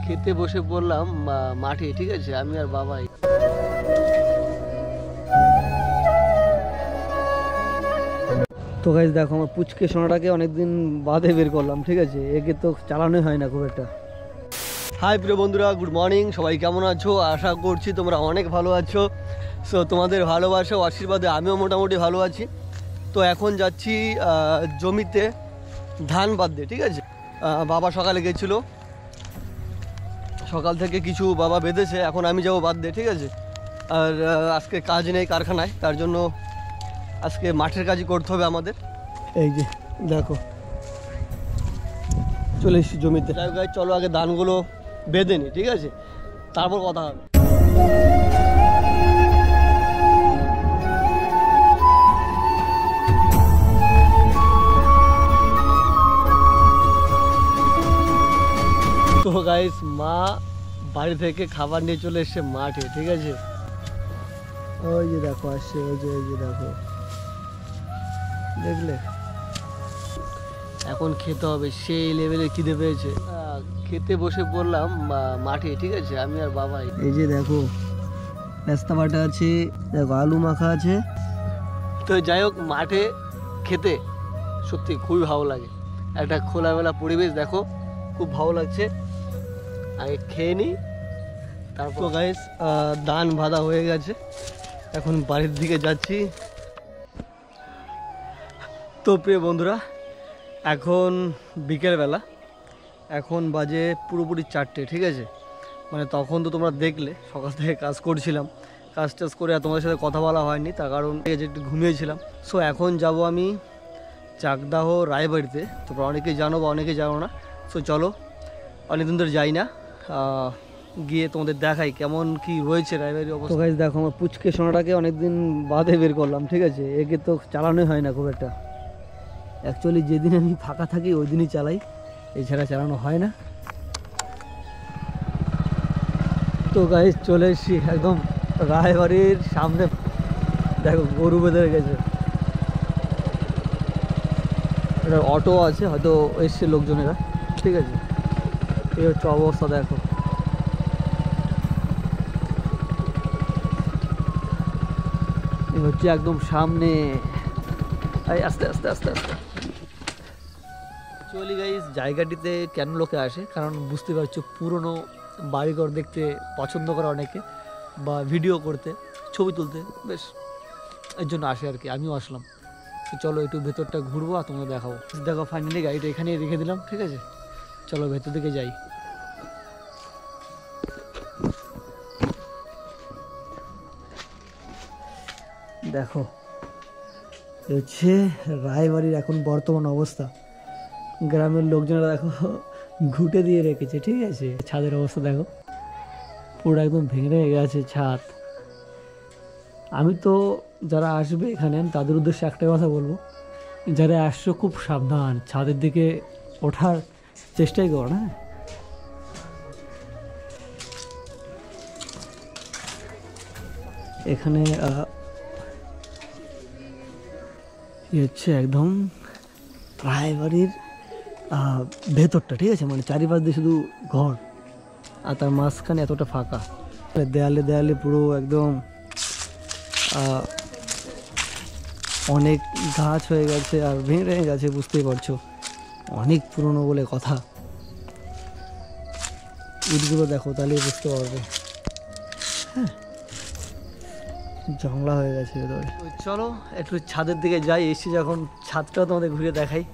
খেতে বসে পড়লাম মাঠে, ঠিক আছে, আমি আর বাবাই। তো গাইস দেখো, আমার পুচকে সোনাটাকে অনেকদিন বাদে বের করলাম, ঠিক আছে, একে তো চালানোই হয় না খুব একটা। হাই প্রিয় বন্ধুরা, গুড মর্নিং। সবাই কেমন আছো? আশা করছি তোমরা অনেক ভালো আছো। সো তোমাদের ভালোবাসা ও আশীর্বাদে আমিও মোটামুটি ভালো আছি। তো এখন যাচ্ছি জমিতে ধান বাঁধতে, ঠিক আছে। বাবা সকালে গেছিলো, সকাল থেকে কিছু বাবা বেঁধেছে, এখন আমি যাবো বাঁধতে, ঠিক আছে। আর আজকে কাজ নেই কারখানায়, তার জন্য আজকে মাঠের কাজই করতে হবে আমাদের। এই যে দেখো চলে এসেছি জমিতে। চলো আগে ধানগুলো বেঁধে নি, ঠিক আছে, তারপর কথা হবে। তো গাইস, মা বাড়ি থেকে খাবার নিয়ে চলে এসছে মাঠে, ঠিক আছে। ওই যে দেখো আসছে, ওই যে দেখো, দেখলে। এখন খেতে হবে, সেই লেভেলে খিদে পেয়েছে। খেতে বসে পড়লাম মাঠে, ঠিক আছে, আমি আর বাবাই। এই যে দেখো রাস্তা বাটা আছে, দেখো আলু মাখা আছে। তো যাই হোক, মাঠে খেতে সত্যি খুবই ভালো লাগে। একটা খোলামেলা পরিবেশ, দেখো খুব ভালো লাগছে। আগে খেয়ে নিই, তারপর। গাইস ধান বাঁধা হয়ে গেছে, এখন বাড়ির দিকে যাচ্ছি। তো প্রিয় বন্ধুরা, এখন বিকেলবেলা, এখন বাজে পুরোপুরি 4টে, ঠিক আছে। মানে তখন তো তোমরা দেখলে সকাল থেকে কাজ করছিলাম, কাজ টাজ করে আর তোমাদের সাথে কথা বলা হয়নি, তার কারণ একটু ঘুমিয়েছিলাম। সো এখন যাব আমি চাকদাহ রায়বাড়িতে। তোমরা অনেকেই জানো বা অনেকেই জানো না। সো চলো, অনেকদিন ধরে যাই না, গিয়ে তোমাদের দেখাই কেমন কি রয়েছে রায়বাড়ির অবস্থা। তো গাইস দেখো, আমার পুচকে সোনাটাকে অনেকদিন বাদে বের করলাম, ঠিক আছে, একে তো চালানোই হয় না খুব একটা। অ্যাকচুয়ালি যেদিন আমি ফাঁকা থাকি ওই দিনই চালাই, এছাড়া চালানো হয় না। তো গাইস চলে এসেছি একদম রায়বাড়ির সামনে, দেখো গরু বেঁধে গেছে। এটা অটো আছে, হয়তো এসছে লোকজনেরা, ঠিক আছে। এই হচ্ছে অবস্থা, দেখো। এই হচ্ছে একদম সামনে। আস্তে আস্তে আস্তে আস্তে চলি গাইস। জায়গাটিতে কেন লোকে আসে, কারণ বুঝতে পারছো পুরনো বাড়িঘর দেখতে পছন্দ করে অনেকে, বা ভিডিও করতে, ছবি তুলতে, বেশ এর জন্য আসে আর কি। আমিও আসলাম। তো চলো একটু ভেতরটা ঘুরবো আর তোমাকে দেখাবো। দেখো ফাইনালি গাড়িটা এখানেই রেখে দিলাম, ঠিক আছে। চলো ভেতর দিকে যাই। দেখো হচ্ছে রায়বাড়ির এখন বর্তমান অবস্থা। গ্রামের লোকজনেরা দেখো ঘুঁটে দিয়ে রেখেছে, ঠিক আছে। ছাদের অবস্থা দেখো, পুরো একদম ভেঙে গেছে ছাদ। আমি তো যারা আসবে এখানে, তাদের উদ্দেশ্যে একটাই কথা বলবো, যারা আসছো খুব সাবধান, ছাদের দিকে ওঠার চেষ্টাই করো না। এখানে হচ্ছে একদম রায়বাড়ির ভেতরটা, ঠিক আছে, মানে চারিপাশ দিয়ে শুধু ঘর, আর তার মাঝখানে এতটা ফাঁকা। দেয়ালে দেয়ালে পুরো একদম অনেক গাছ হয়ে গেছে আর ভেঙে গেছে, বুঝতেই পারছো, অনেক পুরনো বলে কথা। ইটগুলো দেখো, তাহলে বুঝতে পারবে। হ্যাঁ, জংলা হয়ে গেছে ভেতরে। চলো একটু ছাদের দিকে যাই, এসছি যখন ছাদটা তোমাদের ঘুরে দেখাই।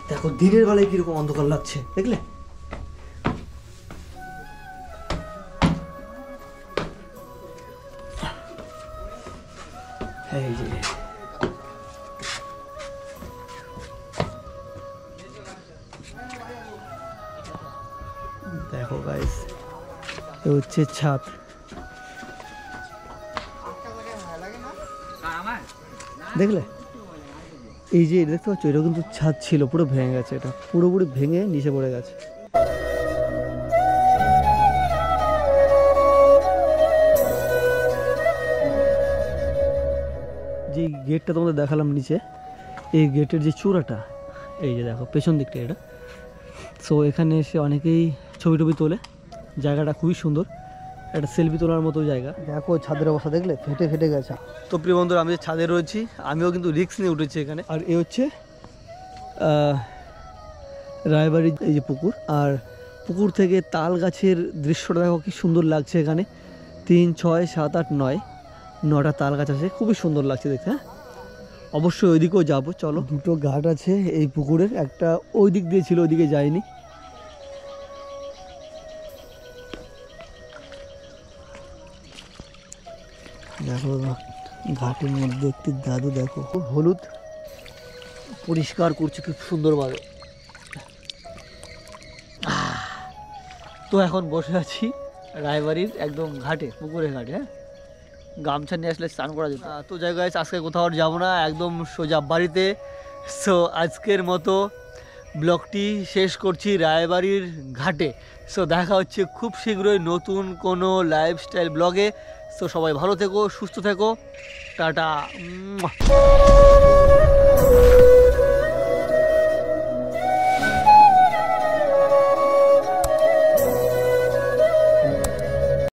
দেখো দিনের বেলায় কিরকম অন্ধকার লাগছে, দেখলে। এই যে দেখো গাইস, এ হচ্ছে ছাদ। দেখলে এই যে দেখতে পাচ্ছ, এটা কিন্তু ছাদ ছিল, পুরো ভেঙে গেছে। এটা পুরোপুরি ভেঙে নিচে পড়ে গেছে। যে গেটটা তোমাদের দেখালাম নিচে, এই গেটের যে চূড়াটা, এই যে দেখো পেছন দিকটা এটা। সো এখানে এসে অনেকেই ছবি টবি তোলে, জায়গাটা খুবই সুন্দর, একটা সেলফি তোলার মতো জায়গা। দেখো ছাদের অবস্থা দেখলে ফেটে ফেটে গেছে। তো প্রিয় বন্ধুরা, আমি যে ছাদে রয়েছি, আমিও কিন্তু রিস্ক নিয়ে উঠেছি এখানে। আর এ হচ্ছে রায়বাড়ির এই যে পুকুর, আর পুকুর থেকে তাল গাছের দৃশ্যটা দেখো কি সুন্দর লাগছে। এখানে 3, 6, 7, 8, 9টা তাল গাছ আছে, খুবই সুন্দর লাগছে দেখতে। হ্যাঁ, অবশ্যই ওইদিকেও যাবো, চলো। দুটো ঘাট আছে এই পুকুরের, একটা ওই দিক দিয়ে ছিল, ওইদিকে যাইনি। দেখো ঘাটের মধ্যে একটি দাদু, দেখো হলুদ পরিষ্কার করছে খুব সুন্দরভাবে। তো এখন বসে আছি রায়বাড়ির একদম ঘাটে, পুকুরের ঘাটে। হ্যাঁ, গামছা নিয়ে আসলে স্নান করা যেত। তো জায়গায় আজকে কোথাও যাবো না, একদম সোজা বাড়িতে। সো আজকের মতো ব্লগটি শেষ করছি রায়বাড়ির ঘাটে। সো দেখা হচ্ছে খুব শীঘ্রই নতুন কোনো লাইফস্টাইল ব্লগে। সো সবাই ভালো থেকো, সুস্থ থেকো, টাটা।